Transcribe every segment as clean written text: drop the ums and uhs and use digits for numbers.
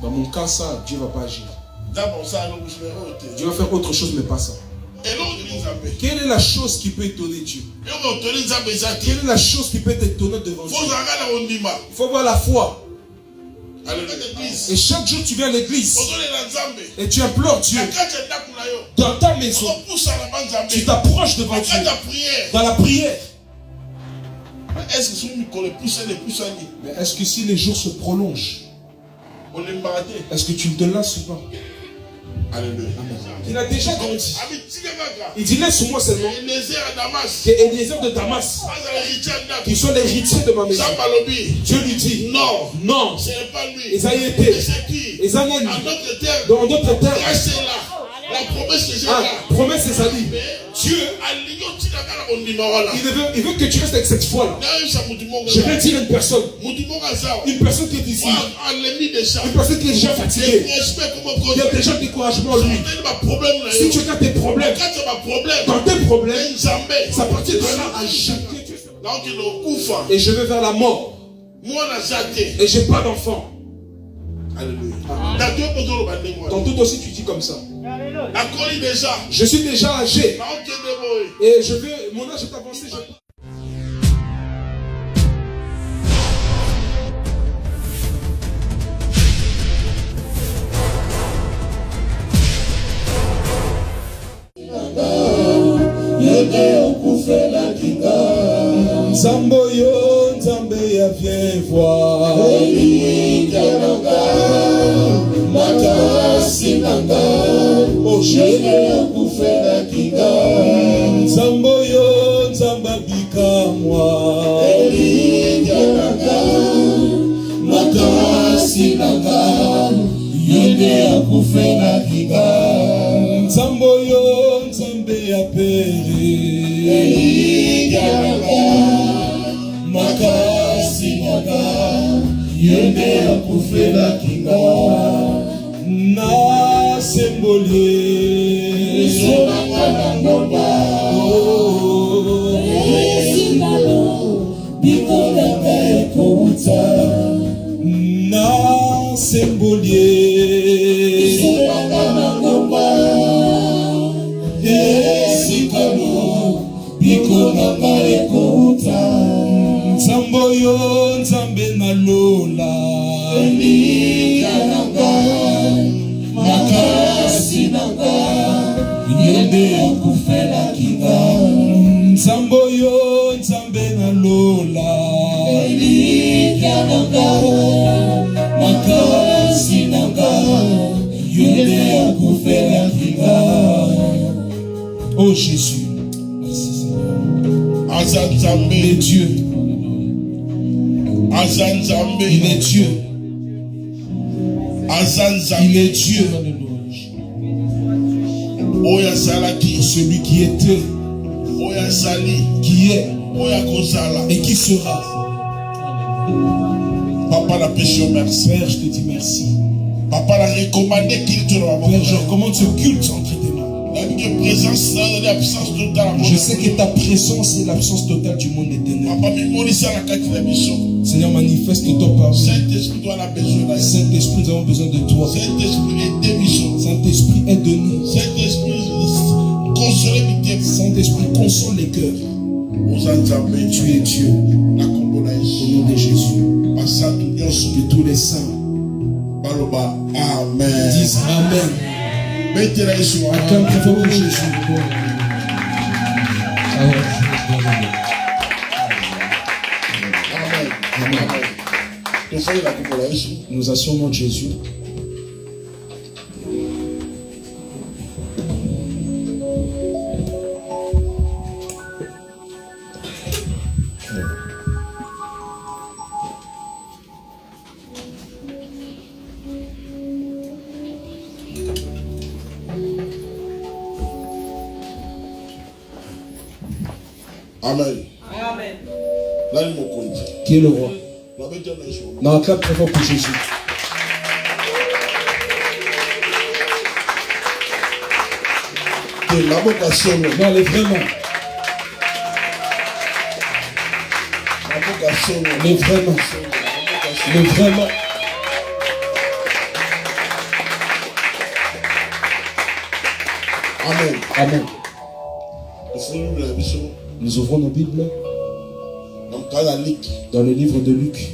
Dans mon cas, ça, Dieu ne va pas agir. Dieu va faire autre chose, mais pas ça. Quelle est la chose qui peut étonner Dieu? Quelle est la chose qui peut t'étonner devant Dieu? Il faut avoir la foi. Et chaque jour tu viens à l'église et tu implores Dieu. Dans ta maison, tu t'approches devant Dieu. Dans la prière. Mais est-ce que si les jours se prolongent, est-ce que tu ne te lasses ou pas? Alléluia. Il a déjà grandi. Il dit laisse-moi seulement que Eliezer de Damas, qui sont l'héritier de ma maison. Dieu lui dit non, non, ce n'est pas lui. Esaïe était. Esaïe dans d'autres terres. La promesse que j'ai là. Promesse Esaïe. Dieu, il veut que tu restes avec cette foi-là. Je vais dire à une personne qui est ici, une personne qui est déjà fatiguée, il y a déjà découragement en lui. Si tu as tes problèmes, dans tes problèmes, ça partit de là à jeter. Et je vais vers la mort. Et j'ai pas d'enfant. Alléluia. Tantôt aussi tu dis comme ça. Je suis déjà âgé. Et mon âge est avancé. Zamboyo, Nzambe ya viens voir. Zamboyo, Nzamba bika moi. Zamboyo, Nzambe ya pere. Makasi naga, yende akufela kinga. Na sembolie, zonanga na ngomba. Esingalo, bikola kaeko uta. Na sembolie, zonanga na ngomba. Esingalo, bikola kaeko uta. Zamboyo, Nzambe na lola. Makasi nanga, yende akufela kinga. Zamboyo, Nzambe na lola. Makasi nanga, yende akufela kinga. Oh Jésus, merci Seigneur. Il est Dieu. Il est Dieu. Il est Dieu. Celui qui était, qui est et qui sera. Papa, la péché, merci. Père, je te dis merci. Papa, la recommandé qu'il te rende. Père, je recommande ce culte entre tes mains. Je sais que ta présence est l'absence totale du monde éternel. Seigneur, manifeste-toi par nous. Saint-Esprit, nous avons besoin de toi. Saint-Esprit, aide-nous. Saint-Esprit, console les cœurs. Tu es Dieu. Au nom de Jésus. Que tous les saints disent Amen. Acclame très fort pour Jésus. Nous assurons Jésus. Amen. Amen. Qui est le roi? Non, acclame très fort pour Jésus. Non, allez vraiment. Mais vraiment. Mais vraiment. Amen. Amen. Nous Nous ouvrons nos Bibles dans le livre de Luc.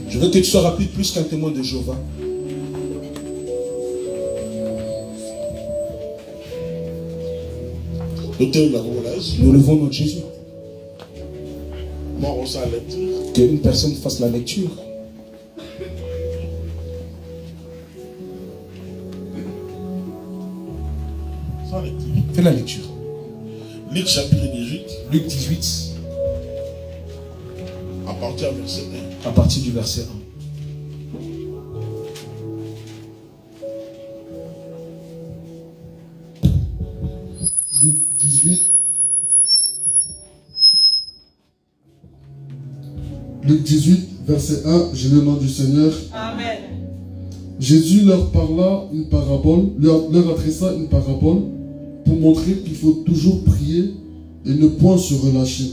Je veux que tu sois rapide plus qu'un témoin de Jéhovah. Nous levons notre Jésus. Qu'une personne fasse la lecture. Fais la lecture. Luc chapitre 18. Luc 18. À partir du verset 1. À partir du verset 1. Luc 18. Luc 18, verset 1, j'ai le nom du Seigneur. Amen. Jésus leur parla une parabole, leur adressa une parabole pour montrer qu'il faut toujours prier et ne point se relâcher.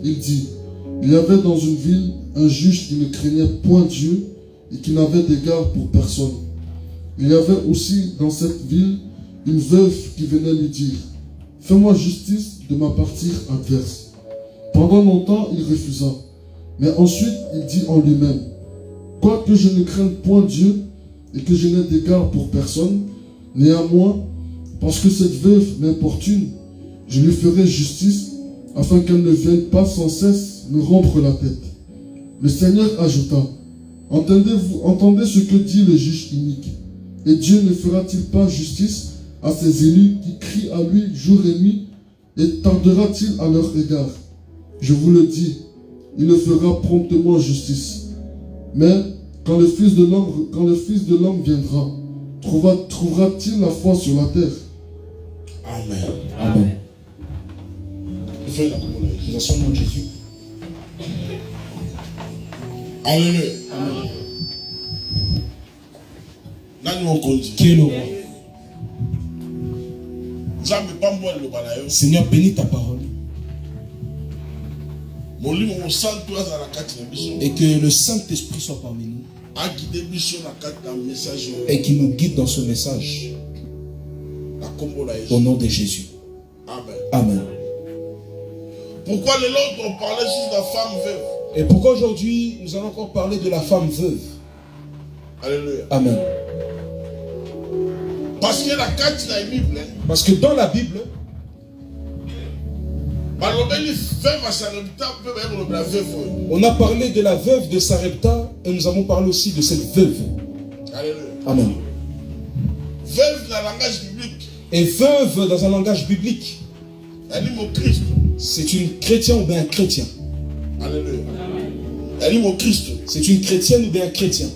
Il dit, il y avait dans une ville un juge qui ne craignait point Dieu et qui n'avait d'égard pour personne. Il y avait aussi dans cette ville une veuve qui venait lui dire, fais-moi justice de ma partie adverse. Pendant longtemps, il refusa. Mais ensuite, il dit en lui-même, quoique je ne craigne point Dieu et que je n'ai d'égard pour personne, néanmoins, parce que cette veuve m'importune, je lui ferai justice afin qu'elle ne vienne pas sans cesse me rompre la tête. Le Seigneur ajouta, entendez ce que dit le juge inique. Et Dieu ne fera-t-il pas justice à ses élus qui crient à lui jour et nuit, et tardera-t-il à leur égard? Je vous le dis, il le fera promptement justice. Mais quand le Fils de l'homme viendra, trouvera-t-il la foi sur la terre? Amen. Amen. Nous sommes dans Jésus. Alléluia. Qui est le roi? Seigneur, bénis ta parole. Et que le Saint-Esprit soit parmi nous. Et qu'il nous guide dans ce message. Au nom de Jésus. Amen. Amen. Pourquoi les autres ont parlé sur la femme veuve? Et pourquoi aujourd'hui nous allons encore parler de la femme veuve? Alléluia. Amen. Parce que la carte de la Bible, parce que dans la Bible, on a parlé de la veuve de Sarepta et nous avons parlé aussi de cette veuve. Alléluia. Amen. Veuve dans le langage biblique. Et veuve dans un langage biblique, c'est une chrétienne ou bien un chrétien. Alléluia. Elle est mon Christ. C'est une chrétienne ou bien un chrétien.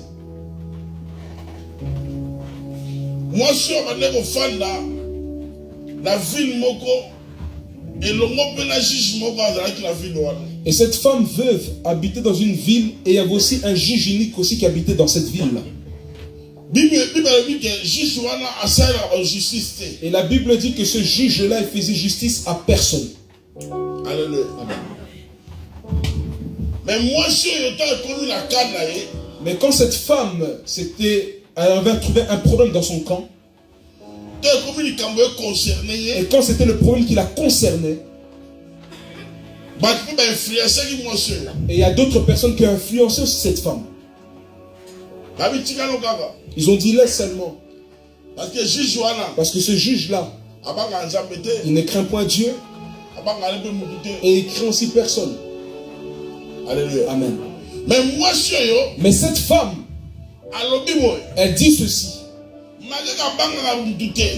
Moi, je suis un fan de la ville Moko et le mot la juge Moko avec la ville. Et cette femme veuve habitait dans une ville et il y avait aussi un juge unique aussi qui habitait dans cette ville-là. Et la Bible dit que ce juge-là, il faisait justice à personne. Alléluia. Mais moi, mais quand cette femme elle avait trouvé un problème dans son camp, et quand c'était le problème qui la concernait, et il y a d'autres personnes qui ont influencé aussi cette femme. Ils ont dit laisse seulement. Parce que ce juge-là, il ne craint point Dieu et il craint aussi personne. Alléluia. Amen. Mais cette femme, elle dit ceci.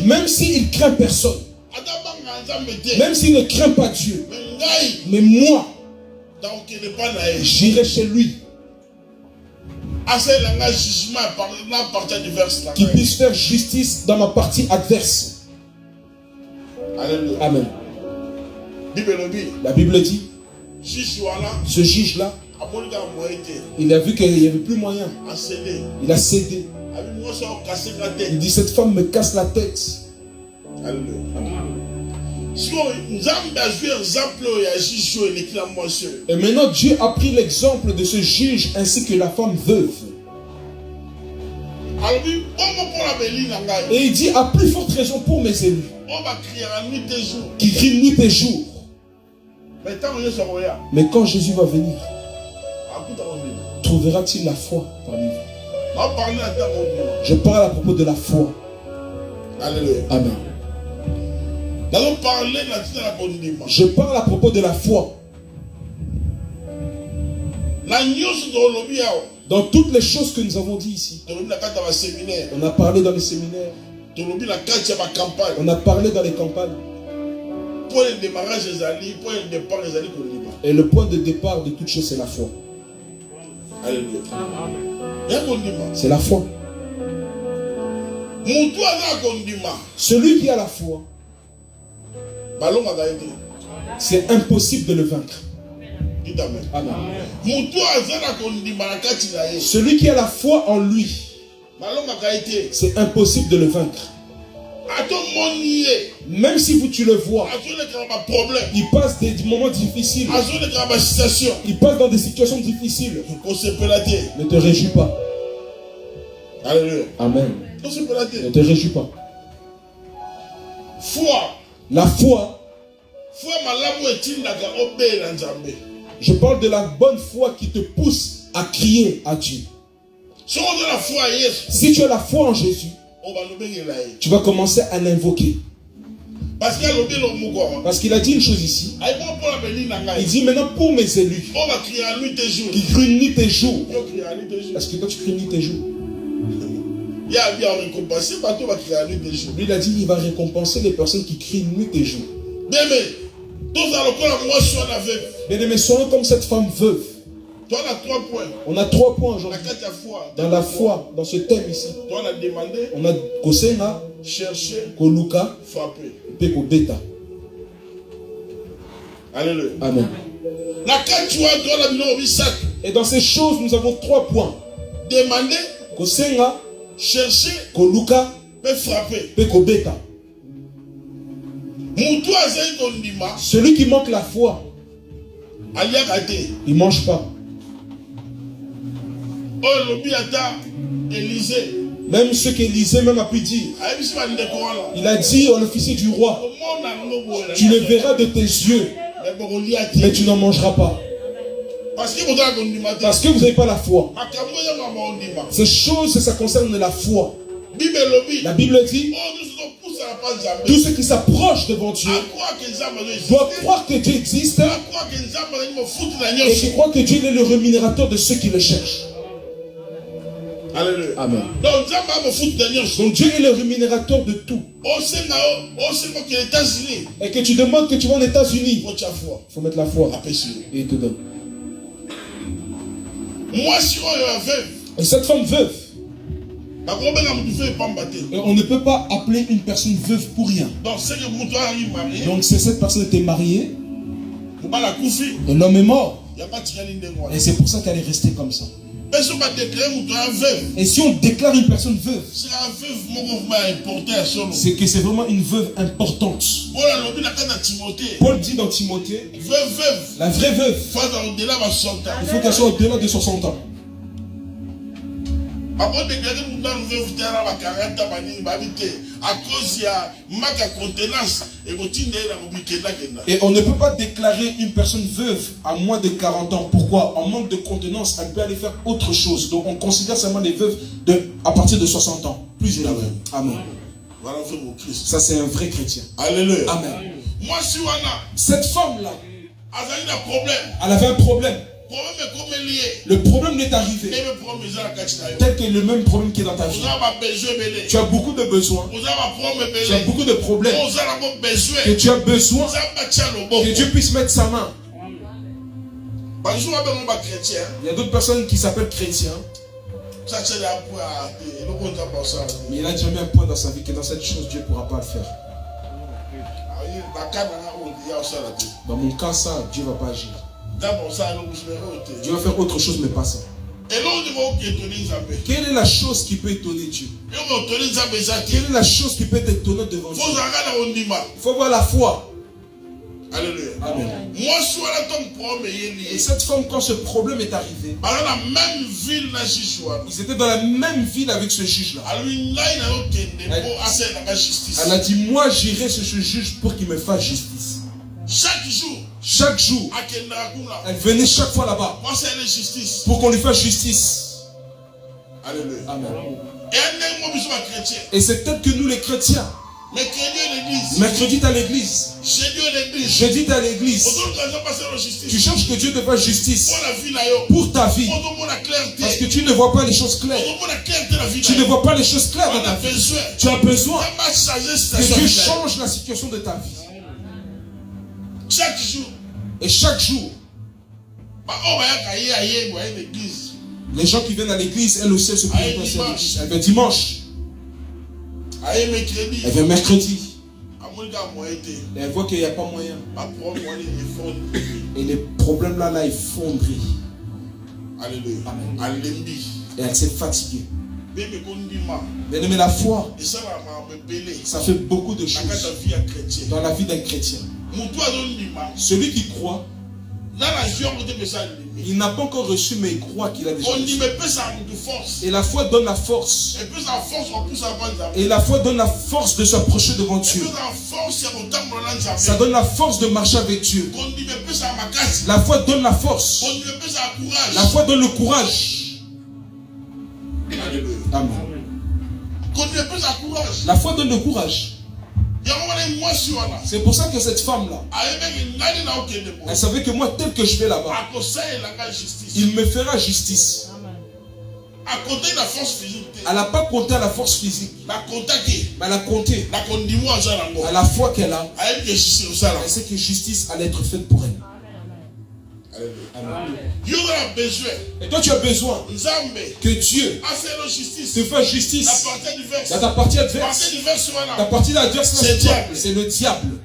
Même s'il ne craint personne, même s'il ne craint pas Dieu, mais moi, j'irai chez lui. Qu'il puisse faire justice dans ma partie adverse. Alléluia. Amen. La Bible dit, ce juge-là, il a vu qu'il n'y avait plus moyen. Il a cédé. Il dit, cette femme me casse la tête. Alléluia. Et maintenant Dieu a pris l'exemple de ce juge ainsi que la femme veuve. Et il dit à plus forte raison pour mes élus qui crient nuit et jour. Mais quand Jésus va venir, trouvera-t-il la foi parmi vous? Je parle à propos de la foi. Alléluia. Amen. Je parle à propos de la foi. Dans toutes les choses que nous avons dit ici, on a parlé dans les séminaires, on a parlé dans les campagnes. Et le point de départ de toute chose, c'est la foi. Alléluia. C'est la foi. Celui qui a la foi, c'est impossible de le vaincre. Amen. Celui qui a la foi en lui, c'est impossible de le vaincre. Même si tu le vois, il passe des moments difficiles, il passe dans des situations difficiles. Ne te réjouis pas. Alléluia. Amen. Ne te réjouis pas. La foi. Je parle de la bonne foi qui te pousse à crier à Dieu. Si tu as la foi en Jésus, tu vas commencer à l'invoquer. Parce qu'il a dit une chose ici. Il dit maintenant pour mes élus qui crient nuit et jour. Parce que quand tu cries nuit et jour, lui il a dit il va récompenser les personnes qui crient nuit et jour. Bien-aimés, soyons comme cette femme veuve. On a 3 points aujourd'hui. Dans la foi, dans ce thème ici. On a Kosenga, chercher, Koluka, frapper. Peko Beta. Alléluia. Amen. Et dans ces choses, nous avons 3 points. Demander, Kosenga, chercher, Koluka, frapper. Peko Beta. Celui qui manque la foi, il ne mange pas. Même ce qu'Élisée même a pu dire. Il a dit à l'officier du roi, tu le verras de tes yeux, mais tu n'en mangeras pas. Parce que vous n'avez pas la foi. Ces choses, ça concerne la foi. La Bible dit, tous ceux qui s'approchent devant Dieu doivent croire que Dieu existe et qui croient que Dieu est le rémunérateur de ceux qui le cherchent. Alléluia. Amen. Donc Dieu est le rémunérateur de tout. Et que tu demandes que tu vas aux États-Unis, il faut mettre la foi et il te donne. Et cette femme veuve, on ne peut pas appeler une personne veuve pour rien. Donc c'est cette personne qui était mariée et l'homme est mort. Et c'est pour ça qu'elle est restée comme ça. Et si on déclare une personne veuve, c'est que c'est vraiment une veuve importante. Paul dit dans Timothée, la vraie veuve, il faut qu'elle soit au-delà de 60 ans. Et on ne peut pas déclarer une personne veuve à moins de 40 ans. Pourquoi? En manque de contenance, elle peut aller faire autre chose. Donc on considère seulement les veuves à partir de 60 ans. Plus élevés. Amen. Ça c'est un vrai chrétien. Alléluia. Amen. Cette femme-là, elle avait un problème. Le problème n'est arrivé tel que le même problème qui est dans ta vie. Tu as beaucoup de besoins. Tu as beaucoup de problèmes. Que tu as besoin que Dieu puisse mettre sa main. Il y a d'autres personnes qui s'appellent chrétiens. Mais il a jamais un point dans sa vie que dans cette chose Dieu ne pourra pas le faire. Dans mon cas, ça, Dieu ne va pas agir. Dieu va faire autre chose, mais pas ça. Quelle est la chose qui peut étonner Dieu? Quelle est la chose qui peut être étonnante devant Dieu? Il faut avoir la foi. Alléluia. Amen. Moi, je suis à ton problème. Et cette femme, quand ce problème est arrivé, dans la même ville, ils étaient dans la même ville avec ce juge-là. Elle a dit, moi j'irai chez ce juge pour qu'il me fasse justice. Chaque jour, elle venait chaque fois là-bas pour qu'on lui fasse justice. Alléluia. Amen. Et c'est peut-être que nous les chrétiens, mercredi tu es à l'église, jeudi tu es à l'église, tu cherches que Dieu te fasse justice pour ta vie, parce que tu ne vois pas les choses claires. Tu ne vois pas les choses claires dans ta vie. Tu as besoin que Dieu change la situation de ta vie. Et chaque jour, les gens qui viennent à l'église, elles aussi, elles se présentent à l'église. Elle vient dimanche. Elle vient mercredi. Et elle voit qu'il n'y a pas moyen. Et les problèmes là, effondrés. Alléluia. Amen. Et elle s'est fatiguée. Mais la foi, ça fait beaucoup de choses dans la vie d'un chrétien. Celui qui croit, il n'a pas encore reçu, mais il croit qu'il a déjà reçu. Et la foi donne la force. Et la foi donne la force de s'approcher devant Dieu. Ça donne la force de marcher avec Dieu. La foi donne la force. La foi donne le courage. Amen. La foi donne le courage. C'est pour ça que cette femme-là, elle savait que moi, tel que je vais là-bas, il me fera justice. Elle n'a pas compté à la force physique, mais elle a compté à la foi qu'elle a. Elle sait que justice allait être faite pour elle. Amen. Et toi tu as besoin que Dieu te fasse justice. Dans ta partie adverse, ta partie adverse, c'est le diable.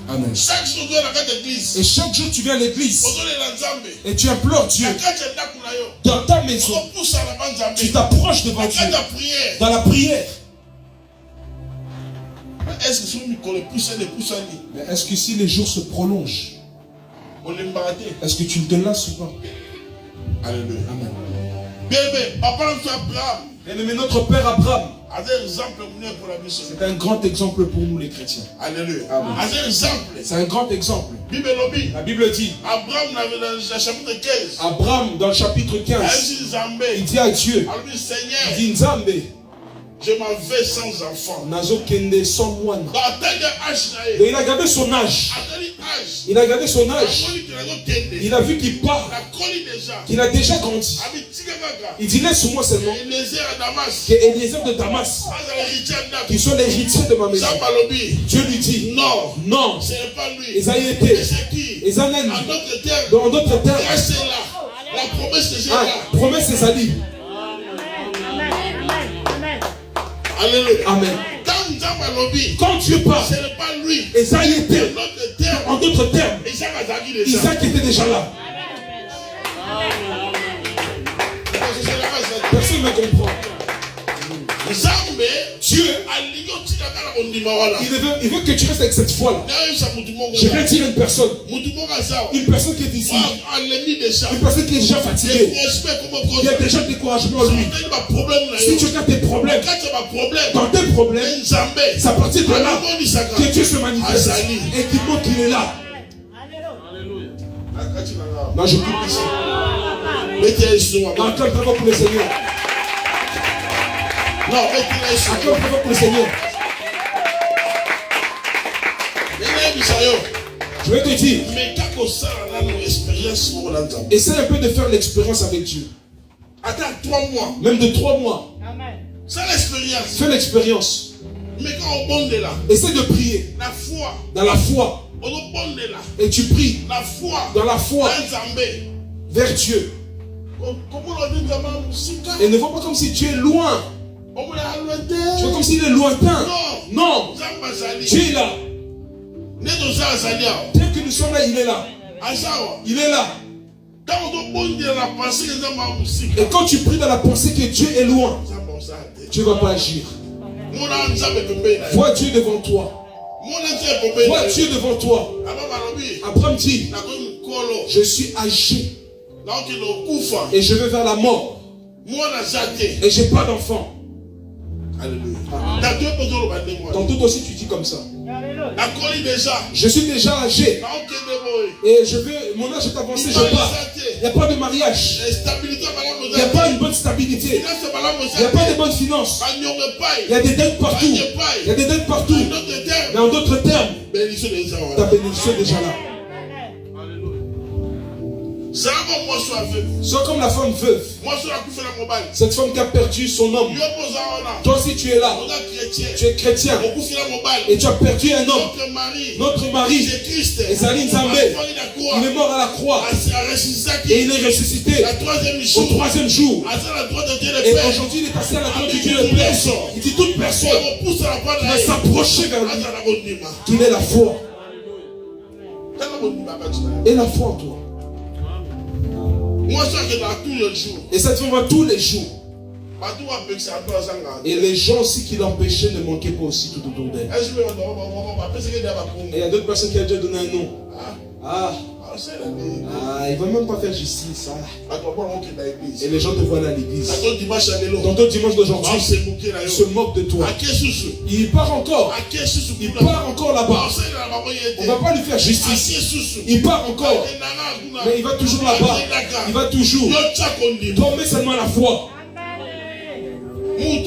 Amen. Et chaque jour tu viens à l'église et tu implores Dieu. Dans ta maison, tu t'approches devant Dieu dans la prière. Mais est-ce que si les jours se prolongent, est-ce que tu ne te lasses ou pas? Alléluia. Amen. Bien-aimé, notre Père Abraham, c'est un grand exemple pour nous les chrétiens. Alléluia. C'est un grand exemple. La Bible dit, Abraham dans le chapitre 15, il dit à Dieu, il dit Nzambe, je m'en vais sans enfant. Sans moine. Et il a gardé son âge. Il a gardé son âge. Il a vu qu'il part. Qu'il a déjà grandi. Il dit laisse-moi seulement que Eliezer de Damas, qui sont l'héritier de ma maison. Dieu lui dit non, non. Esaïe était. Esanen. Dans d'autres termes. La promesse de Jésus. Promesse de Zali. Alléluia. Amen. Quand Dieu parle, ce n'est pas lui. Esaïe était. En d'autres termes, Isaac était déjà là. Personne ne comprend. Dieu, il veut que tu restes avec cette foi-là. Je vais dire une personne qui est ici, une personne qui est déjà fatiguée, qui a déjà découragement en lui. Si tu as tes problèmes, dans tes problèmes, c'est à partir de là que Dieu se manifeste et qu'il montre qu'il est là. Non, je coupe ici. Encore bravo pour le Seigneur. Non, encore bravo pour le Seigneur. Je vais te dire, essaie un peu de faire l'expérience avec Dieu. Attends 3 mois. Même de 3 mois. C'est l'expérience. Fais l'expérience. Mais quand on bonde là, essaie de prier. La foi. Dans la foi. Et tu pries. La foi. Dans la foi. Vers Dieu. Et ne vois pas comme si Dieu est loin. Tu vois comme s'il est lointain. Non. Dieu est là. Dès que nous sommes là, il est là. Il est là. Et quand tu pries dans la pensée que Dieu est loin, Dieu ne va pas agir. Vois Dieu devant toi. Vois Dieu devant toi. Abraham dit, je suis âgé et je vais vers la mort et j'ai pas d'enfant. Alléluia. Tantôt aussi tu dis comme ça. Je suis déjà âgé et mon âge est avancé, je pars. Il n'y a pas de mariage. Il n'y a pas une bonne stabilité. Il n'y a pas de bonnes finances. Il y a des dettes partout. Il y a des dettes partout. Mais en d'autres termes, ta bénédiction est déjà là. Sois comme la femme veuve. Cette femme qui a perdu son homme. Toi aussi tu es là. Tu es chrétien. Et tu as perdu un homme. Notre mari, Esaline Zambé, il est mort à la croix. Et il est ressuscité au troisième jour. Et aujourd'hui il est passé à la droite du Dieu le plein. Il dit toute personne qui va s'approcher vers lui, qu'il ait la foi. Et la foi en toi. Et cette femme va tous les jours. Et les gens aussi qui l'empêchaient ne manquaient pas aussi tout autour d'elle. Et il y a d'autres personnes qui ont déjà donné un nom. Il ne va même pas faire justice. Et les gens te voient à l'église. Tantôt dimanche d'aujourd'hui, ils se moquent de toi. Il part encore. Il part encore là-bas. On ne va pas lui faire justice. Il part encore. Mais il va toujours là-bas. Il va toujours. Tomber seulement la foi. Une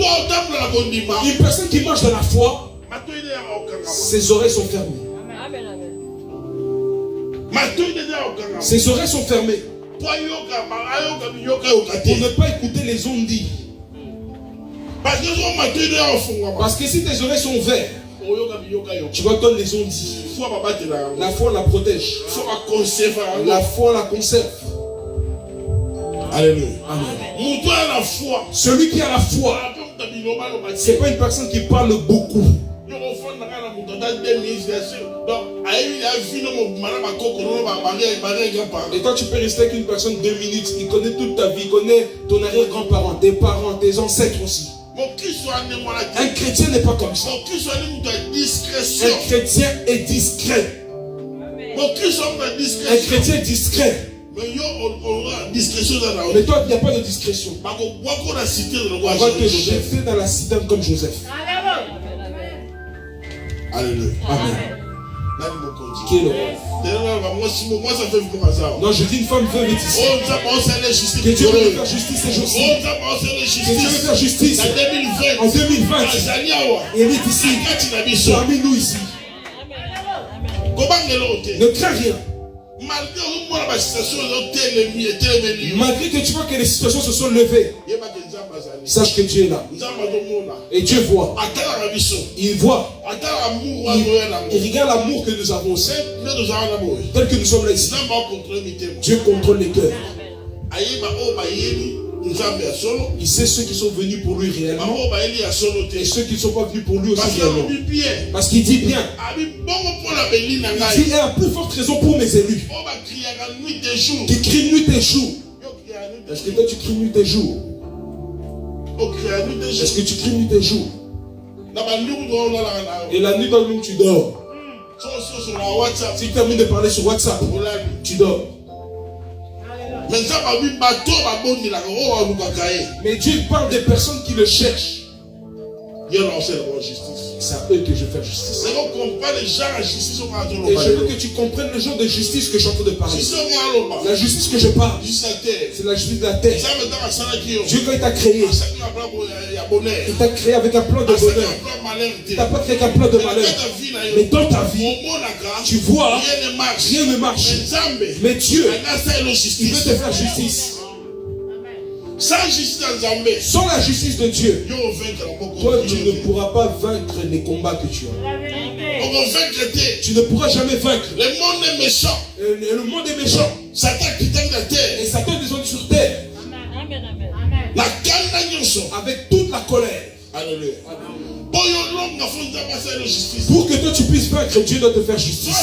personne qui marche dans la foi, ses oreilles sont fermées. Ses oreilles sont fermées pour ne pas écouter les on-dit. Parce que si tes oreilles sont ouvertes, tu vas entendre les on-dit. La foi la protège. La foi la conserve. Alléluia. Amen. Celui qui a la foi, ce n'est pas une personne qui parle beaucoup. Et toi tu peux rester avec une personne 2 minutes. Il connaît toute ta vie, il connaît ton arrière-grand-parent, tes parents, tes ancêtres aussi. Un chrétien n'est pas comme ça. Un chrétien est discret. Un chrétien est discret. Mais toi, il n'y a pas de discrétion. On va te jeter dans la citerne comme Joseph. Alléluia. Amen. Qui est le non, je dis une femme veuve est ici. Que Dieu veut faire justice ces jours-ci. Que Dieu veut faire justice en 2020. Il est ici. Parmi nous ici. Ne crains rien. Malgré que tu vois que les situations se sont levées, sache que Dieu est là. Et Dieu voit. Il voit. Il regarde l'amour que nous avons aussi. Tel que nous sommes là ici. Dieu contrôle les cœurs. Il sait ceux qui sont venus pour lui réellement et ceux qui ne sont pas venus pour lui aussi réellement. Parce qu'il dit bien. Il dit il y a la plus forte raison pour mes élus qui crient nuit et jour. Est-ce que toi tu cries nuit et jour? Est-ce que tu cries nuit et jour? Et la nuit dans le monde tu dors. Si tu termines de parler sur WhatsApp, tu dors. Mais Dieu parle des personnes qui le cherchent. C'est à eux que je fais justice. Et je veux que tu comprennes le genre de justice que je suis en train de parler. La justice que je parle, c'est la justice de la terre. Dieu, quand il t'a créé, il t'a créé avec un plan de bonheur. Il t'a pas créé avec un plan de malheur. Mais dans ta vie, tu vois, rien ne marche. Mais Dieu, il veut te faire justice. Sans la justice de Dieu, toi tu ne pourras pas vaincre les combats que tu as. Tu ne pourras jamais vaincre. Le monde est méchant. Le monde est méchant. Satan qui t'aime la terre. Et Satan descend sur terre. Avec toute la colère. Alléluia. Pour que toi tu puisses vaincre, Dieu doit te faire justice.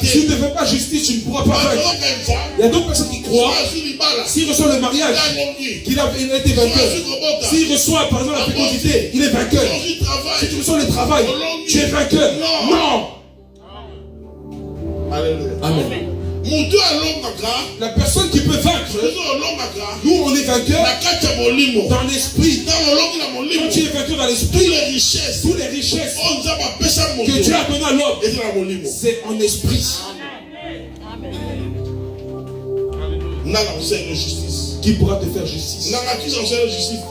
Si tu ne fais pas justice, tu ne pourras pas vaincre. Il y a d'autres personnes qui croient, s'il reçoit le mariage, qu'il a été vainqueur. S'il reçoit par exemple la fécondité, il est vainqueur. Si tu reçois le travail, tu es vainqueur. Non. Amen. La personne qui peut vaincre, nous on est vainqueur dans l'esprit. Quand tu es vainqueur dans l'esprit, toutes les richesses que Dieu a donné à l'homme, c'est en esprit. Qui pourra te faire justice?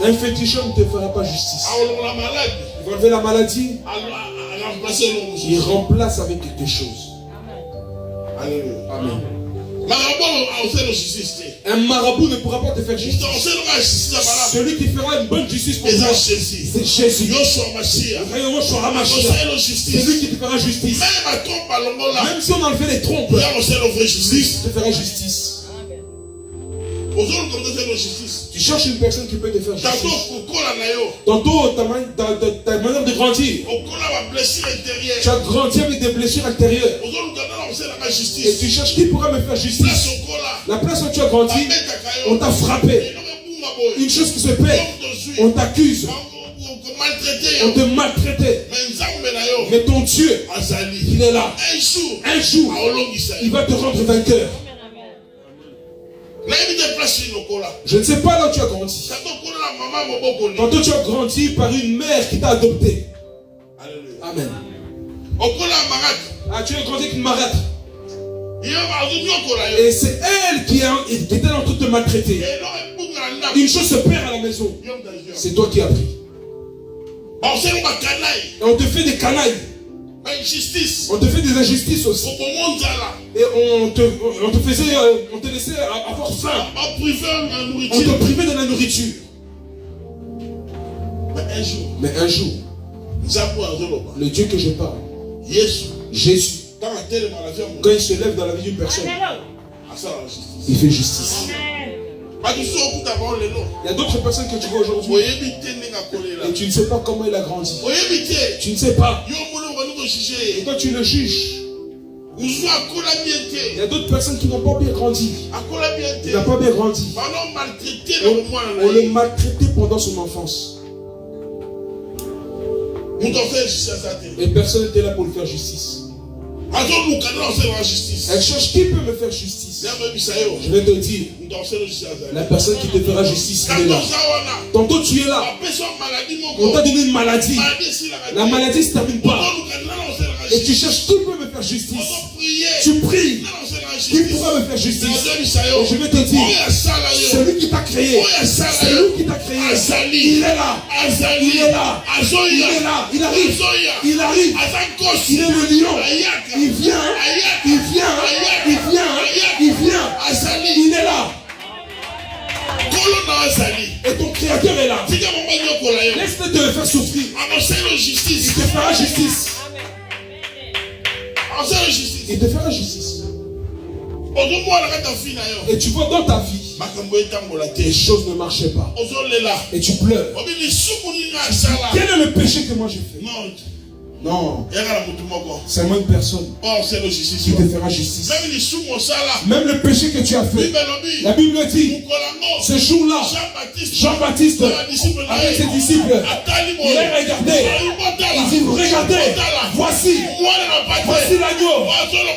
Un féticheur ne te fera pas justice. Il va enlever la maladie, il remplace avec quelque chose. Amen. Un marabout ne pourra pas te faire justice. Celui qui fera une bonne justice pour toi, c'est Jésus. C'est lui qui te fera justice. Même si on enlevait les trompes, lui te fera justice. Tu cherches une personne qui peut te faire justice. Tantôt, ta manière de grandir, tu as grandi avec des blessures intérieures. Et tu cherches qui pourra me faire justice. La place où tu as grandi, on t'a frappé. Une chose qui se perd, on t'accuse. On te maltraitait. Mais ton Dieu, il est là. Un jour, il va te rendre vainqueur. Je ne sais pas là où tu as grandi. Tantôt tu as grandi par une mère qui t'a adopté. Amen. Ah, tu as grandi avec une marâtre. Et c'est elle qui était en train de te maltraiter. Une chose se perd à la maison. C'est toi qui as pris. Et on te fait des canailles. On te fait des injustices aussi. Et on te laissait avoir faim. On te privait de la nourriture. Mais un jour, le Dieu que je parle, Jésus, quand il se lève dans la vie d'une personne, il fait justice. Il y a d'autres personnes que tu vois aujourd'hui et tu ne sais pas comment il a grandi. Tu ne sais pas. Et toi tu le juges. Il y a d'autres personnes qui n'ont pas bien grandi. Il n'a pas bien grandi. On le maltraitait pendant son enfance. Et personne n'était là pour lui faire justice. Elle cherche qui peut me faire justice. Je vais te dire, la personne qui te fera justice, il est là. Tantôt tu es là. On t'a donné une maladie. La maladie ne se termine pas. Et tu cherches qui peut me faire justice. Tu pries. Qui pourra me faire justice? Et je vais te dire, celui qui t'a créé, c'est lui qui t'a créé. Il est là. Il est là. Il est là. Il arrive. Il arrive. Il est le lion. Il vient. Il vient. Il vient. Il vient. Il est là. Et ton créateur est là. Laisse-le te faire souffrir. Il te fera justice. Il te fera justice. Et tu vois dans ta vie, les choses ne marchaient pas. Et tu pleures. Quel est le péché que moi j'ai fait? Non. C'est moi une personne qui te fera justice. Même le péché que tu as fait. La Bible dit, ce jour-là, Jean-Baptiste, avec ses disciples, il a regardé. Il dit, regardez, voici l'agneau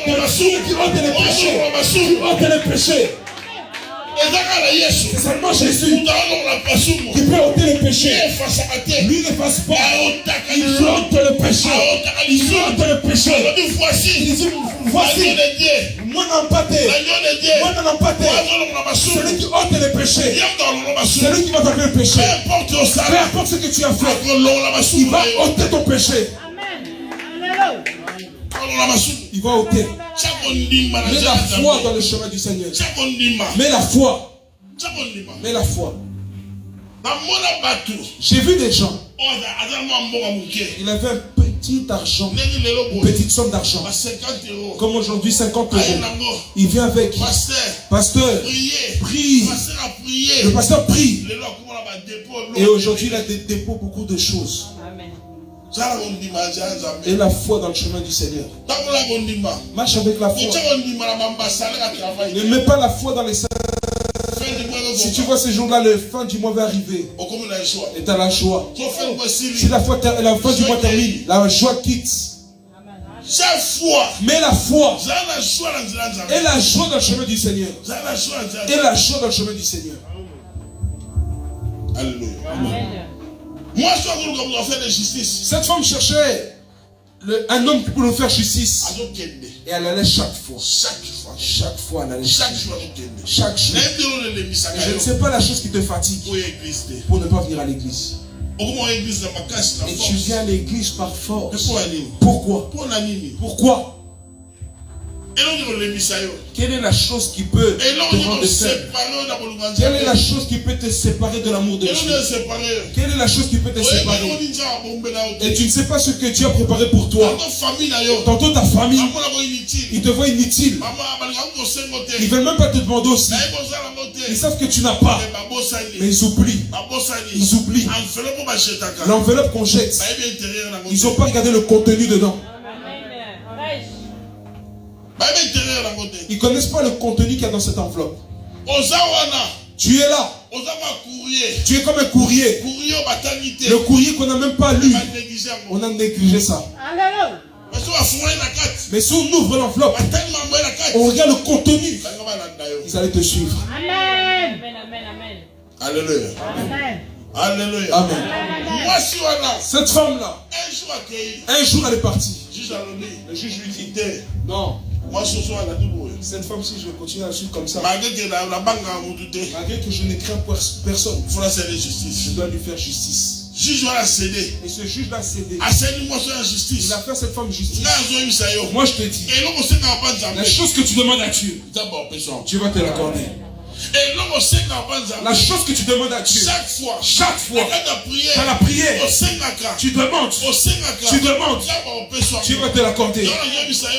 de Dieu qui ôte les péchés. Qui ôte les péchés. C'est seulement Jésus qui peut ôter le péché. Lui n'efface pas. Il ôte le péché. Il ôte le péché. Il dit, voici mon empathé. Celui qui ôte le péché. Celui qui va t'enlever le péché. Peu importe ce que tu as fait, il va ôter ton péché. Il va ôter. Mets la foi dans le chemin du Seigneur. Mets la foi. Mets la foi. J'ai vu des gens. Il avait un petit argent, une petite somme d'argent. Comme aujourd'hui, 50 €. Il vient avec. Pasteur, prie. Le pasteur prie. Et aujourd'hui, il a dépôt beaucoup de choses. Et la foi dans le chemin du Seigneur. Marche avec la foi. Ne mets pas la foi dans les saints. Si tu vois ces jours-là, la fin du mois va arriver. Et tu as la joie. Si la fin du mois termine, la joie quitte. Mais la foi et la joie dans le chemin du Seigneur. Et la joie dans le chemin du Seigneur. Alléluia. Cette femme cherchait un homme qui pouvait nous faire justice. Et elle allait chaque fois. Chaque fois, elle allait. Chaque jour. Je ne sais pas la chose qui te fatigue pour ne pas venir à l'église. Et tu viens à l'église par force. Pourquoi? Pourquoi? Quelle est la chose qui peut te rendre faible? Quelle est la chose qui peut te séparer de l'amour de Dieu? Quelle est la chose qui peut te séparer? Et tu ne sais pas ce que Dieu a préparé pour toi. Tantôt ta famille, ils te voient inutile. Ils ne veulent même pas te demander aussi. Ils savent que tu n'as pas. Mais ils oublient. Ils oublient. L'enveloppe qu'on jette, ils n'ont pas regardé le contenu dedans. Ils ne connaissent pas le contenu qu'il y a dans cette enveloppe. Tu es là. Tu es comme un courrier. Le courrier qu'on n'a même pas lu. On a négligé ça. Mais si on ouvre l'enveloppe, on regarde le contenu, ils allaient te suivre. Amen. Alléluia. Alléluia. Amen. Cette femme-là, un jour elle est partie. Le juge lui dit, non. Cette femme-ci, je vais continuer à suivre comme ça. Malgré que je ne crains personne, je dois lui faire justice. Et ce juge l'a cédé. Il a fait cette femme justice. Moi je te dis, la chose que tu demandes à Dieu, Dieu va te l'accorder. La chose que tu demandes à Dieu, chaque fois, dans la prière, tu demandes, Dieu va te l'accorder.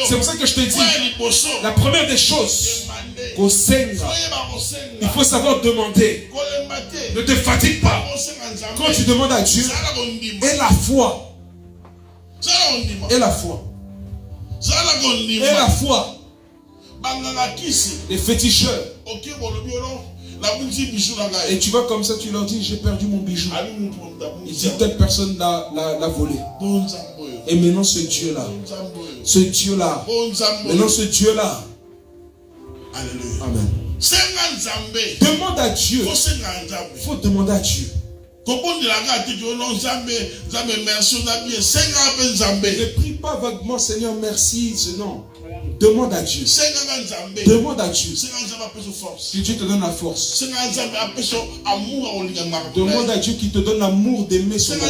C'est pour ça que je te dis, la première des choses, il faut savoir demander. Ne te fatigue pas. Quand tu demandes à Dieu, et la foi, et la foi, et la foi, les féticheurs. Et tu vas comme ça, tu leur dis, j'ai perdu mon bijou. Il dit, telle personne l'a volé. Et maintenant ce Dieu-là, maintenant ce Dieu-là. Alléluia. Amen. Demande à Dieu. Il faut demander à Dieu. Ne prie pas vaguement, Seigneur, merci, non. Demande à Dieu. Demande à Dieu. Que Dieu te donne la force. Demande à Dieu qui te donne l'amour d'aimer son œuvre.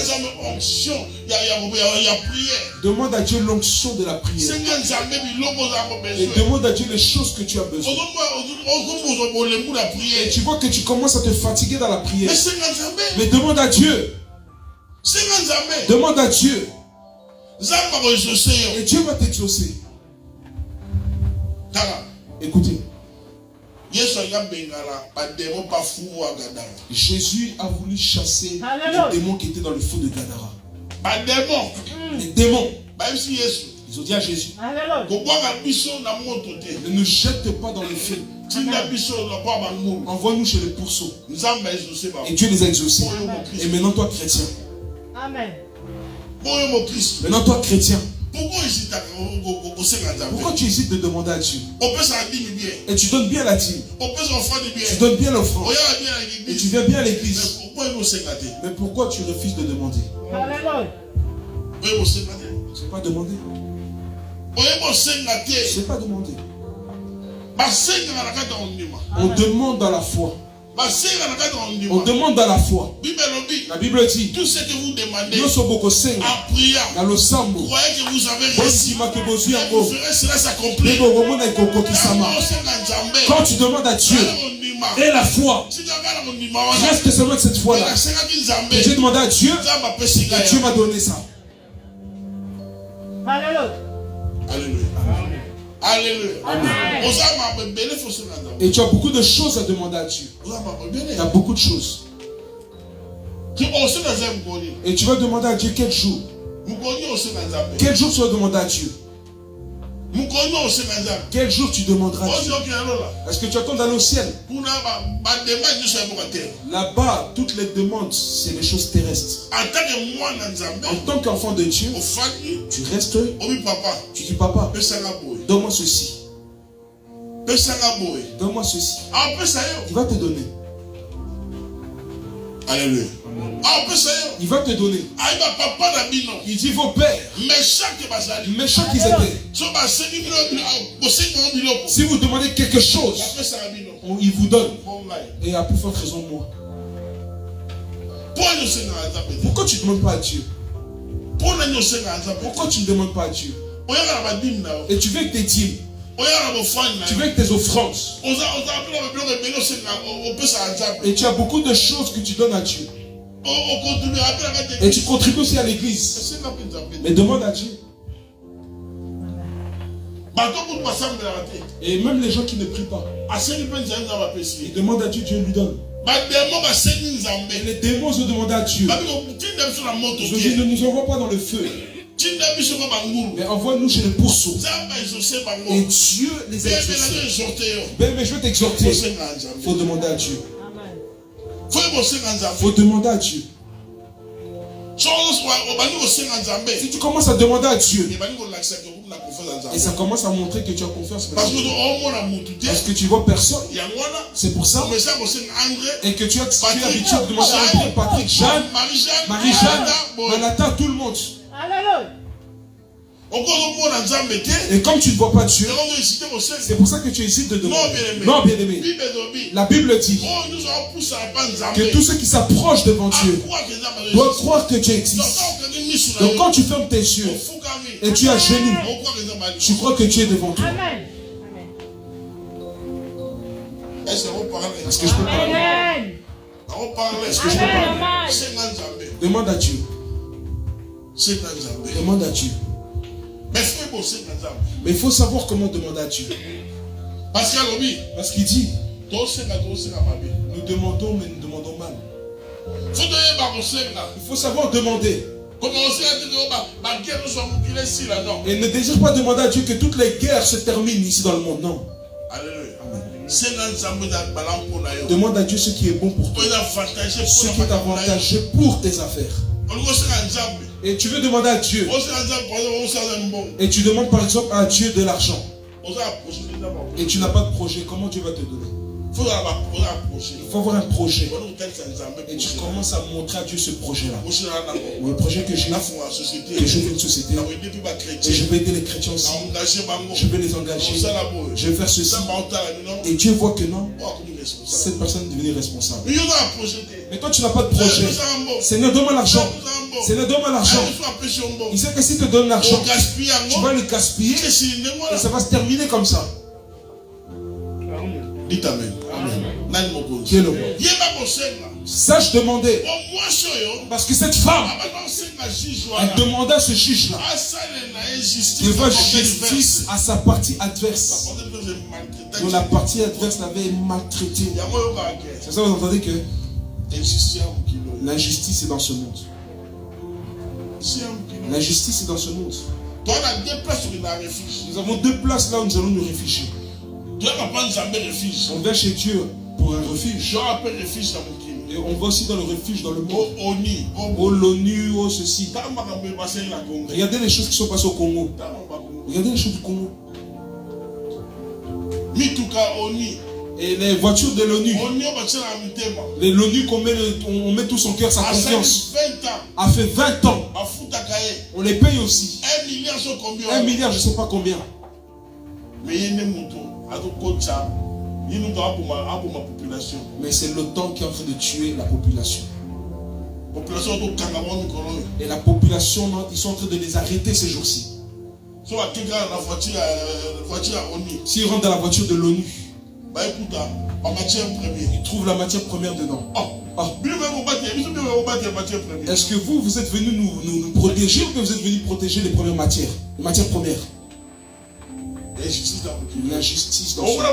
Demande à Dieu l'onction de la prière. Et demande à Dieu les choses que tu as besoin. Et tu vois que tu commences à te fatiguer dans la prière. Mais demande à Dieu. Demande à Dieu. Et Dieu va t'exaucer. Écoutez. Jésus a voulu chasser les démons qui étaient dans le feu de Gadara. Les démons. Ils ont dit à Jésus, ne nous jette pas dans le feu. Envoie-nous chez les pourceaux. Et Dieu les a exaucés. Et maintenant toi chrétien. Amen. Maintenant toi chrétien. Pourquoi tu hésites de demander à Dieu? Et tu donnes bien la dîme. Tu donnes bien l'offrande. Et tu viens bien à l'église. Mais pourquoi tu refuses de demander? C'est pas demander. C'est pas demander. On demande dans la foi. On demande dans la foi. La Bible dit, tout ce que vous demandez en priant, croyez que vous avez reçu, vous verrez cela s'accomplir. Quand tu demandes à Dieu et la foi, reste seulement cette foi-là. J'ai demandé à Dieu et Dieu m'a donné ça. Alléluia. Alléluia. Alléluia. Amen. Et tu as beaucoup de choses à demander à Dieu. Tu as beaucoup de choses. Et tu vas demander à Dieu quel jour. Quel jour tu vas demander à Dieu? Quel jour tu demanderas à Dieu? Est-ce que tu attends d'aller au ciel? Là-bas, toutes les demandes, c'est les choses terrestres. En tant qu'enfant de Dieu, tu restes, tu dis papa, donne-moi ceci. Donne-moi ceci. Il va te donner. Alléluia. Il va te donner. Il dit vos pères, méchants qu'ils étaient, si vous demandez quelque chose, il vous donne. Et à plus forte raison moi. Pourquoi tu ne demandes pas à Dieu? Pourquoi tu ne demandes pas à Dieu? Et tu veux que tes dîmes, tu veux que tes offrandes, et tu as beaucoup de choses que tu donnes à Dieu, et tu contribues aussi à l'église, mais demande à Dieu. Et même les gens qui ne prient pas, ils demandent à Dieu, Dieu lui donne. Et les démons ont demandé à Dieu, ils ont dit, ne nous envoie pas dans le feu, mais envoie-nous chez les pourceaux. Et Dieu les a exaucés. Mais je veux t'exhorter, il faut demander à Dieu. Il faut demander à Dieu. Si tu commences à demander à Dieu, et ça commence à montrer que tu as confiance, parce que tu vois personne, c'est pour ça, et que tu as l'habitude de demander à André, Patrick, Jeanne, Marie-Jeanne, Manata, tout le monde. Et comme tu ne vois pas Dieu, c'est pour ça que tu hésites de demander. Non, bien aimé. La Bible dit que tous ceux qui s'approchent devant Dieu doivent croire que Dieu existe. Donc quand tu fermes tes yeux et tu es à genoux, tu crois que Dieu est devant toi. Est-ce que je peux parler? Est-ce que je peux parler? Demande à Dieu. Demande à Dieu. Mais il faut savoir comment demander à Dieu. Parce qu'il dit, nous demandons, mais nous demandons mal. Il faut savoir demander. Et ne désire pas demander à Dieu que toutes les guerres se terminent ici dans le monde. Non. Demande à Dieu ce qui est bon pour toi, ce qui est avantageux pour tes affaires. Et tu veux demander à Dieu, et tu demandes par exemple à Dieu de l'argent, et tu n'as pas de projet, comment Dieu va te donner? Il faut avoir un projet. Et tu commences à montrer à Dieu ce projet-là. Le projet que j'ai, que je veux une société. Et je vais aider les chrétiens aussi. Je vais les engager. Je vais faire ceci. Et Dieu voit que non, cette personne est devenue responsable. Mais toi, tu n'as pas de projet. Seigneur, donne-moi l'argent. Seigneur, donne-moi l'argent. Il sait que si tu te donnes l'argent, tu vas le gaspiller. Et ça va se terminer comme ça. Dites Amen. Qui est le roi? Sache demander. Parce que cette femme, elle demanda à ce juge-là de faire justice à sa partie adverse. Donc la partie adverse l'avait maltraité. C'est ça, vous entendez que l'injustice est dans ce monde. L'injustice est dans ce monde. Nous avons deux places là où nous allons nous réfugier. On vient chez Dieu pour un refuge. Et on va aussi dans le refuge dans le monde. Au l'ONU, au ceci. Regardez les choses qui sont passées au Congo. Regardez les choses du Congo. Et les voitures de l'ONU. L'ONU on met tout son cœur, sa confiance. A fait 20 ans. On les paye aussi. 1 milliard, je ne sais pas combien. Mais c'est l'OTAN qui est en train de tuer la population. Et la population, ils sont en train de les arrêter ces jours-ci. S'ils rentrent dans la voiture de l'ONU, ils trouvent la matière première dedans. Est-ce que vous êtes venus nous protéger ou que vous êtes venus protéger les premières matières, les matières premières? L'injustice dans ce monde.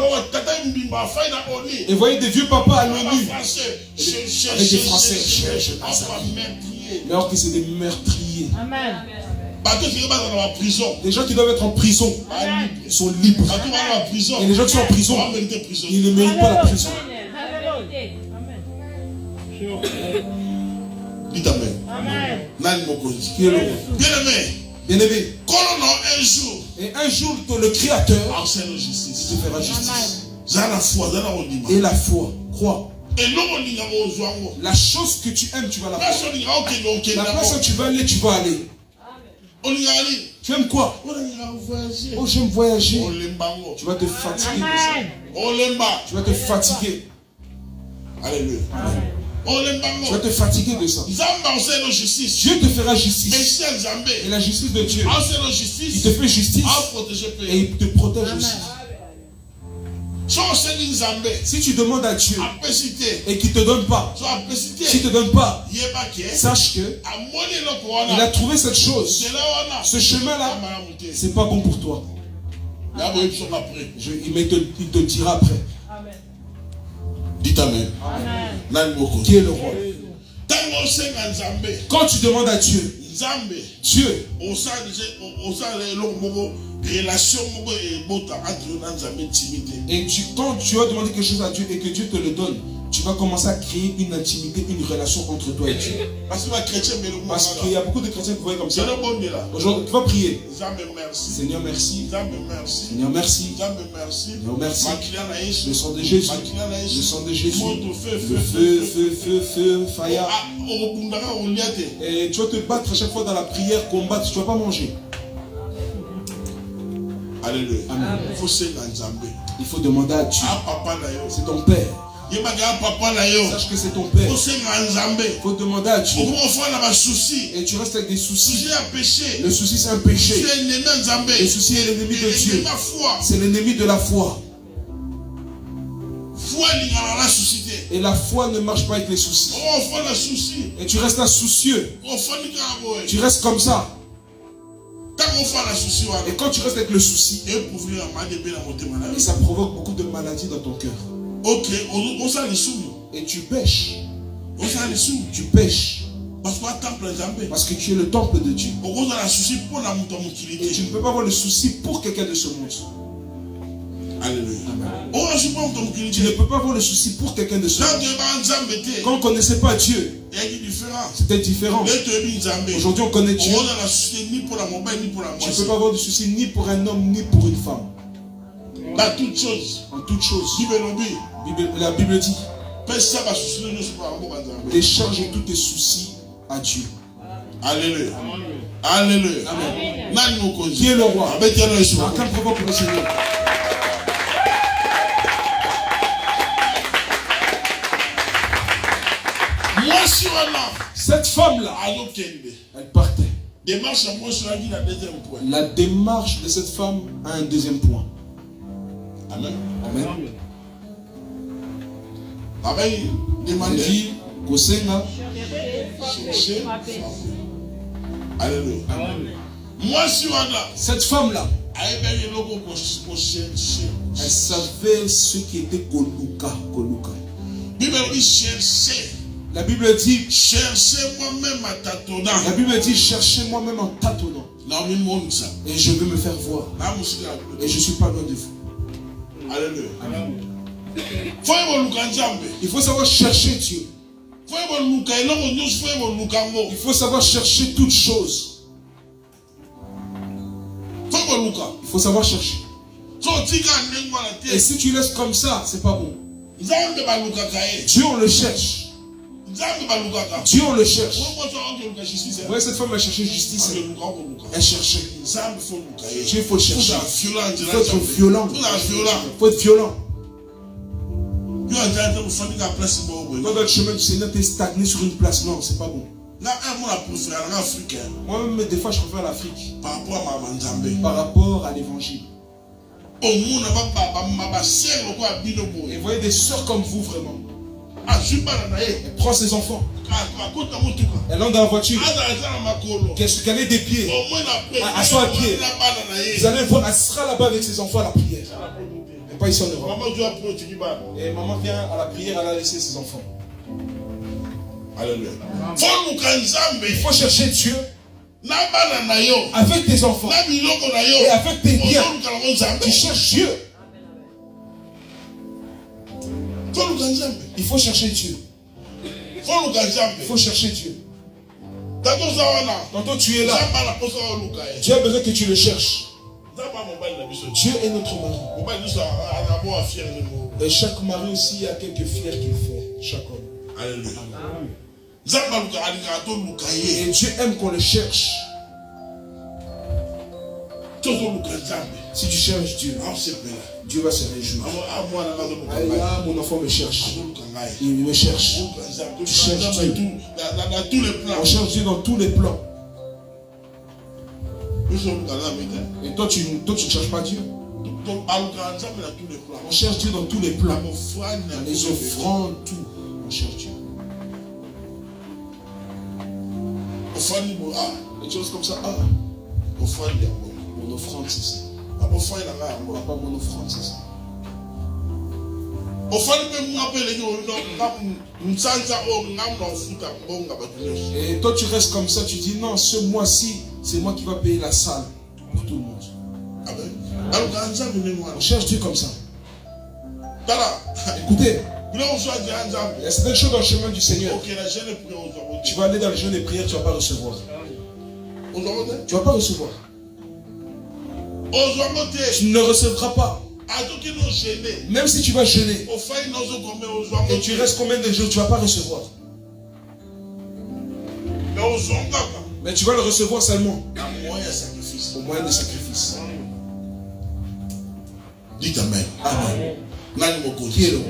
Et voyez des vieux papas à l'ONU avec des Français, mais alors que c'est des meurtriers. Amen. Les gens qui doivent être en prison, ils sont libres. Et les gens qui sont en prison, ils ne méritent pas la prison. Dites Amen. Bien-aimé, un jour, et un jour, le Créateur te fera justice. Et la foi, crois. La chose que tu aimes, tu vas la faire. La place où tu vas aller, tu vas aller. Tu aimes quoi? Oh, j'aime voyager. Tu vas te fatiguer de ça. Tu vas te fatiguer. Alléluia. Tu vas te fatiguer de ça. Dieu te fera justice. Et la justice de Dieu, il te fait justice et il te protège aussi. Si tu demandes à Dieu et qu'il ne te donne pas, s'il ne te donne pas, sache que il a trouvé cette chose. Ce chemin-là, ce n'est pas bon pour toi. Il te dira après. Dites Amen. Qui est le roi? Quand tu demandes à Dieu, Dieu, et quand tu as demandé quelque chose à Dieu et que Dieu te le donne, tu vas commencer à créer une intimité, une relation entre toi et Dieu. Parce qu'il y a beaucoup de chrétiens qui voient comme ça. Aujourd'hui, tu vas prier. Seigneur, merci. Seigneur, merci. Seigneur, merci. Le sang de Jésus. Le sang de Jésus. Le feu, fire. Et tu vas te battre à chaque fois dans la prière, combattre. Tu ne vas pas manger. Alléluia. Amen. Il faut demander à Dieu. C'est ton Père. Sache que c'est ton Père. Il faut demander à Dieu. Et tu restes avec des soucis. Le souci, c'est un péché. Le souci est l'ennemi de Dieu. C'est l'ennemi de la foi. Et la foi ne marche pas avec les soucis. Et tu restes là soucieux. Tu restes comme ça. Et quand tu restes avec le souci, et ça provoque beaucoup de maladies dans ton cœur. Et tu pêches. Tu pêches. Parce que tu es le temple de Dieu. Et tu ne peux pas avoir le souci pour quelqu'un de ce monde. Alléluia. Tu ne peux pas avoir le souci pour quelqu'un de ce monde. Quand on ne connaissait pas Dieu, c'était différent. Aujourd'hui, on connaît Dieu. Tu ne peux pas avoir de souci ni pour un homme ni pour une femme. En toute chose. La Bible dit, décharge tous tes soucis à Dieu. Alléluia. Alléluia. Amen. Qui est le roi? Aucun problème pour le Seigneur. Cette femme-là, elle partait. La démarche de cette femme a un deuxième point. Amen. Amen. Amen. Dit, Kosenga. Alléluia. Cette femme-là, elle savait ce qui était Koluka. La Bible dit, cherchez moi-même à tâtonnant. La Bible dit, cherchez moi-même en tâtonnant. Et je veux me faire voir. Et je ne suis pas loin de vous. Alléluia. Amen. Il faut savoir chercher Dieu. Il faut savoir chercher toutes choses. Il faut savoir chercher. Et si tu laisses comme ça, c'est pas bon. Dieu, on le cherche. Dieu, on le cherche. Vous voyez, cette femme a cherché justice. Elle cherchait. Dieu, il faut le chercher. Il faut être violent. Il faut être violent. Quand dans le chemin du Seigneur, tu es stagné sur une place, non, c'est pas bon. Moi-même, des fois, je préfère l'Afrique par rapport à l'évangile. Et vous voyez des sœurs comme vous, vraiment. Elle prend ses enfants. Elle entre dans la voiture. Qu'elle ait des pieds. Elle soit à pied. Vous allez voir, elle sera là-bas avec ses enfants à la prière. Mais pas ici en Europe. Et maman vient à la prière, elle a laissé ses enfants. Alléluia. Il faut chercher Dieu. avec tes enfants et avec tes biens, tu cherches Dieu. Il faut chercher Dieu. Il faut chercher Dieu. Tantôt tu es là. Dieu a besoin que tu le cherches. Dieu est notre mari. Et chaque mari aussi, il y a quelques fiers qu'il fait. Chaque homme. Alléluia. Et Dieu aime qu'on le cherche. Si tu cherches Dieu, Dieu va se réjouir. Ah, mon enfant me cherche. Il me cherche. Tu cherches Dieu. On cherche Dieu dans tous les plans. Et toi, tu ne cherches pas Dieu. On cherche Dieu dans tous les plans. Dans les offrandes, tout. On cherche Dieu. Des choses comme ça. Ah, mon offrande, c'est ça. Papa, mon offrande, c'est ça. Et toi, tu restes comme ça. Tu dis non, ce mois-ci, c'est moi qui va payer la salle pour tout le monde. On cherche Dieu comme ça. Écoutez, il y a certaines choses dans le chemin du Seigneur. Tu vas aller dans le jeûne et prière, tu ne vas pas recevoir. Tu ne vas pas recevoir. Tu ne recevras pas. Même si tu vas jeûner et tu restes combien de jours, tu ne vas pas recevoir. Mais tu vas le recevoir seulement au moyen de sacrifice. Dites Amen. Amen. Qui est le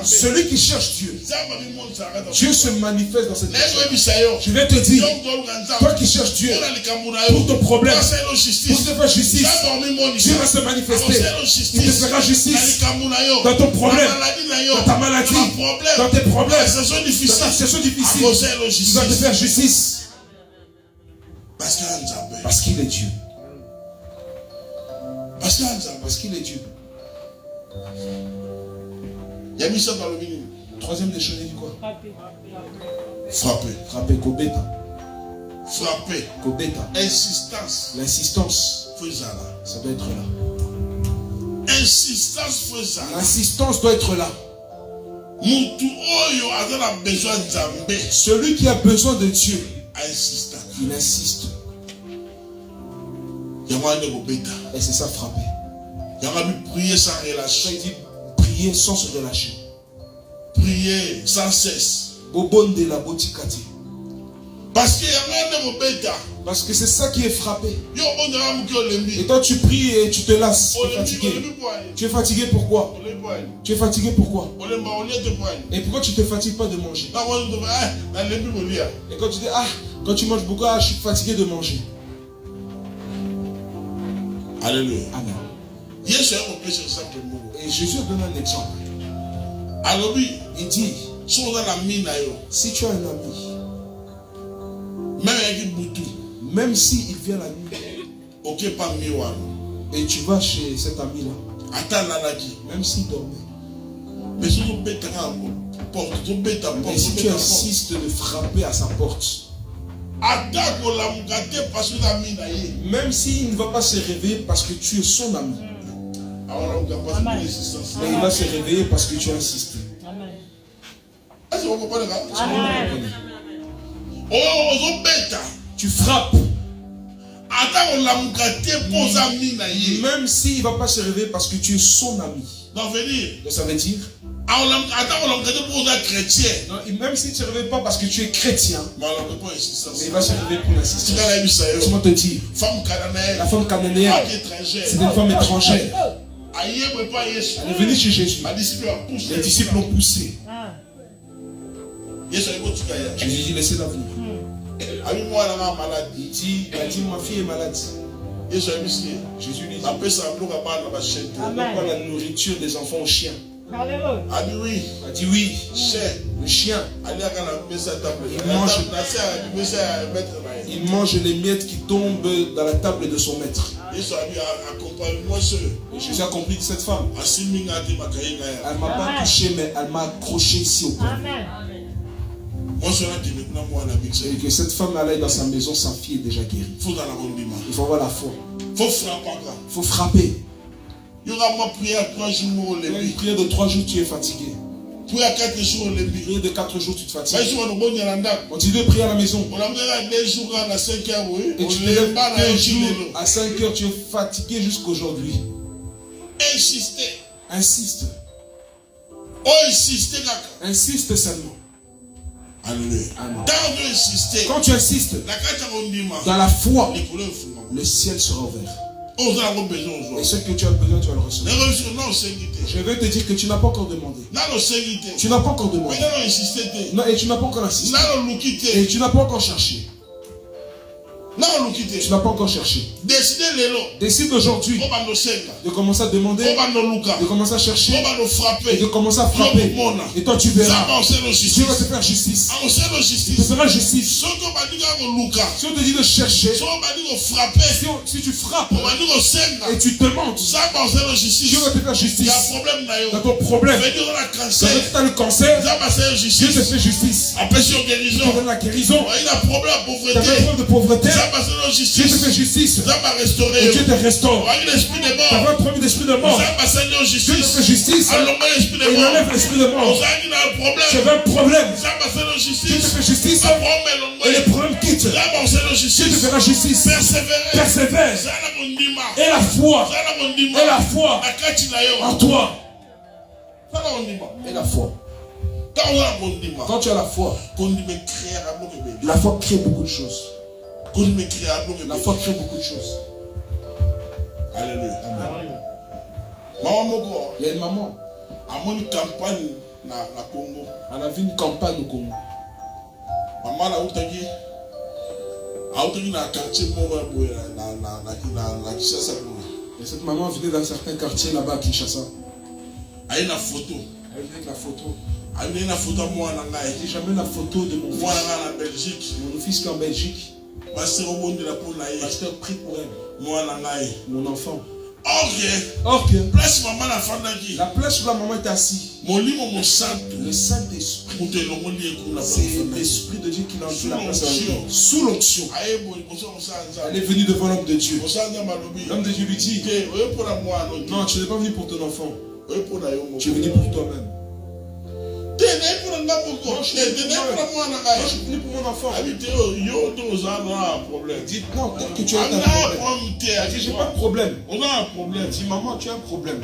celui qui cherche Dieu, Dieu se manifeste dans cette personne. Je vais te dire, toi qui cherches Dieu pour ton problème, pour te faire justice, Dieu va se manifester. Il te fera justice dans ton problème, dans ta maladie, dans tes problèmes, dans ta situation difficile. Il va te faire justice parce qu'il est Dieu. Parce qu'il est Dieu. Il y a mis ça dans le minimum. Troisième des choses, il dit quoi? Frapper. Frapper, kobeta. Frapper. Kobeta. Insistance. L'insistance. Ça doit être là. Insistance. L'insistance doit être là. Celui qui a besoin de Dieu, il insiste. Et c'est ça frapper. Il a prier sans relâcher. Il dit prier sans se relâcher. Prier sans cesse. Parce que c'est ça qui est frappé. Et toi tu pries et tu te lasses. Tu es fatigué. Tu es fatigué pourquoi? Tu es fatigué pourquoi? Et pourquoi tu ne te fatigues pas de manger? Et quand tu dis quand tu manges beaucoup, je suis fatigué de manger. Alléluia. Amen. Et Jésus donne un exemple. Il dit, si tu as un ami, même s'il vient la nuit, et tu vas chez cet ami-là, même s'il dormait, et si tu insistes de frapper à sa porte, même s'il ne va pas se réveiller parce que tu es son ami, mais il va se réveiller parce que tu as insisté. Tu frappes. Même s'il ne va pas se réveiller parce que tu es son ami. Donc ça veut dire, même s'il ne se réveille pas parce que tu es chrétien, mais il va se réveiller pour l'insistance. Laisse-moi te dire, la femme cananéenne, c'est une femme étrangère. Elle est venue chez Jésus. Les disciples l'ont poussé. Jésus dit, laissez-la venir. Il a dit, ma fille est malade. Jésus lui dit, pourquoi la nourriture des enfants aux chiens? A dit oui. A dit oui. Le chien. Il mange les miettes qui tombent dans la table de son maître. Jésus a compris que cette femme, elle ne m'a pas touché, mais elle m'a accroché ici au corps. Et que cette femme allait dans sa maison, sa fille est déjà guérie. Il faut avoir la foi. Il faut frapper. Il y aura une prière Une prière de 3 jours, tu es fatigué. Prière de 4 jours, tu te fatigues. On dit de prier à la maison. Et tu te lèves 2 jours à 5 heures, tu es fatigué jusqu'aujourd'hui. Insiste. Insiste seulement. Alléluia. Quand tu insistes dans la foi, le ciel sera ouvert. Et ce que tu as besoin, tu vas le recevoir. Je vais te dire que tu n'as pas encore demandé. Tu n'as pas encore demandé. Non, et tu n'as pas encore insisté. Et tu n'as pas encore cherché. Tu n'as pas encore cherché. Décide aujourd'hui de commencer à demander, de commencer à chercher, et de commencer à frapper. Et toi tu verras. Dieu va te faire justice. Il te fera justice. Si on te dit de chercher, si tu frappes et tu demandes, Dieu va te faire justice. Dans ton problème, quand tu as le cancer, Dieu te fait justice. Il te donne la guérison. Tu as un problème de pauvreté, Dieu te fait justice. Et Dieu te restaure. Tu as un problème d'esprit de mort, Dieu te fait justice. Et il enlève l'esprit de mort. Tu as un problème, Dieu te fait justice. Et les problèmes quittent. Dieu te fera justice. Persévère. Et la foi. Et la foi en toi. Et la foi. Quand tu as la foi crée beaucoup de choses. La foi crée beaucoup de choses. Alléluia. Il y a une maman. Elle a vu une campagne au Congo. Et cette maman venait dans certains quartiers là-bas à Kinshasa. Elle a une photo. Elle venait avec la photo. Elle a une photo moi. Elle dit jamais la photo de mon fils. Mon fils qui est en Belgique. Pasteur prie pour elle. Mon enfant. Or que la place où la maman est assise, le Saint-Esprit, c'est l'Esprit de Dieu qui l'a enlevé la place sous l'onction. Elle est venue devant l'homme de Dieu. L'homme de Dieu lui dit, non, tu n'es pas venu pour ton enfant, tu es venu pour toi-même. Je suis venu pour mon enfant. Dites non, peut-être que tu as un problème. Elle dit, j'ai pas de problème. Elle dit, maman, tu as un problème.